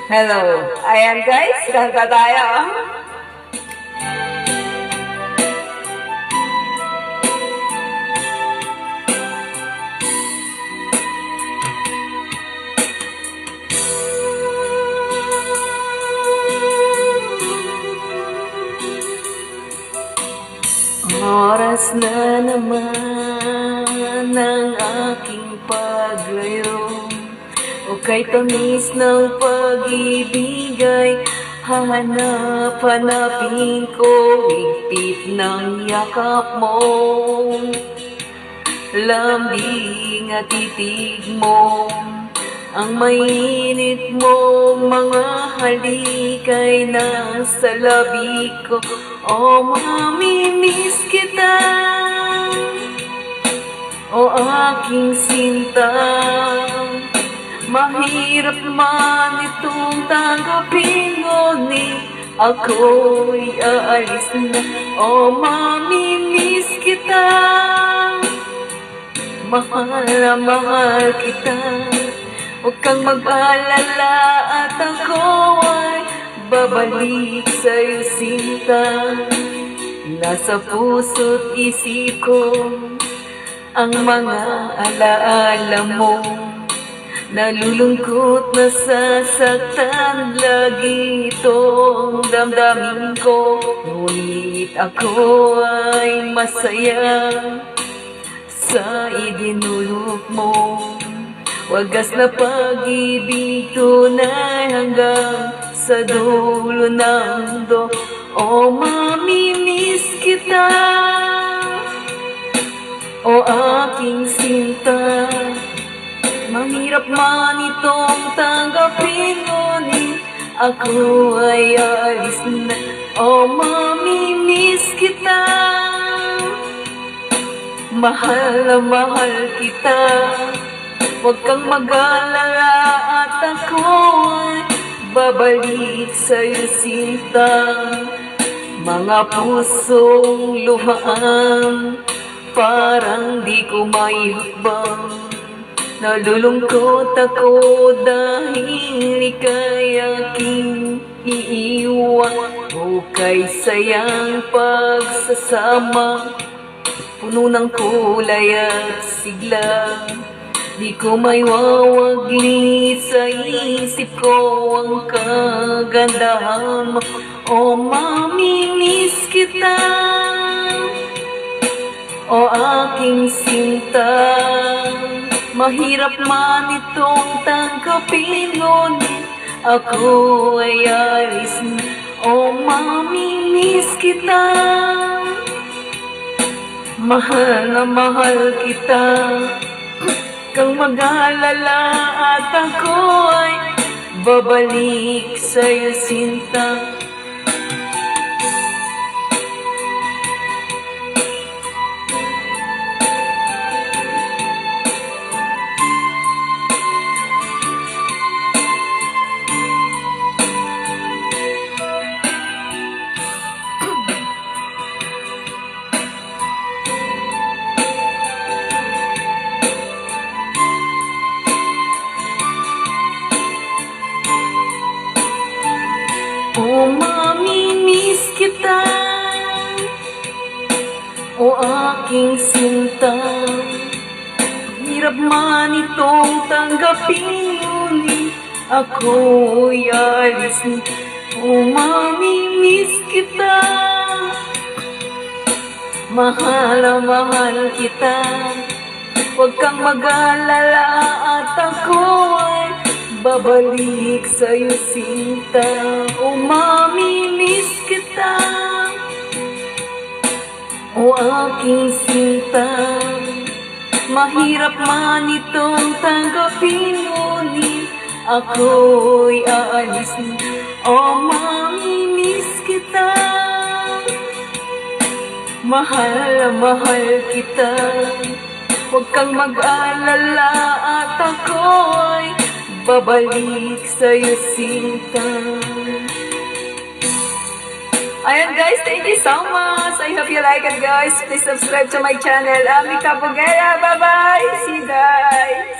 Hello. Ayan guys, kanta tayo. Oras na naman ng aking paglayo, o kay tamis ng pag-ibig ay hahanap-hanapin ko, higpit ng yakap mo, lambing at titig mo, ang mainit mong mga halik ay nasa labi ko. O mamimiss kita, o aking sinta, mahirap man itong tanggapin, ngunit ako'y aalis na. O mamimiss kita, mahal na mahal kita. Huwag kang mag-alala at ako ay babalik sa'yo, sinta. Nasa puso't isip ko ang mga alaala mo. Nalulungkot, nasasaktan lagi itong damdamin ko, ngunit ako ay masaya sa idinulot mo. Wagas na pag-ibig, tunay hanggang sa dulo ng mundo. O mamimiss kita, o aking sinta, mahirap man itong tanggapin, ngunit ako ay alis na. O mamimiss kita, mahal na mahal kita. Huwag kang mag-alala at ako ay babalik sa'yo, sinta. Mga pusong luhaan, parang di ko maihukbang. Nalulungkot ako dahil ika'y aking iiwan. O kay sayang pagsasama, puno ng kulay at sigla. Di ko may wawaglit sa isip ko ang kagandahan mo. O mamimiss kita, o aking sinta, mahirap man itong tanggapin, ngunit ako ay alis na. O mamimiss kita, mahal na mahal kita. Kang mag-alala at ako ay babalik sa'yo, sinta. O mamimiss kita, o aking sinta, hirap man itong tanggapin, ngunit ako'y alis na. O mamimiss kita, mahal na mahal kita. Huwag kang mag-alala at ako ay babalik sa'yo, sinta. O mamimiss kita, o aking sinta, mahirap man itong tanggapin, ngunit ako'y aalis na. O mamimiss kita, mahal na mahal kita. Huwag kang mag-alala at ako ay babalik sa'yo, sinta. Ayan guys, thank you so much. I hope you like it guys. Please subscribe to my channel, Ami Cabugera. Bye bye. See you guys.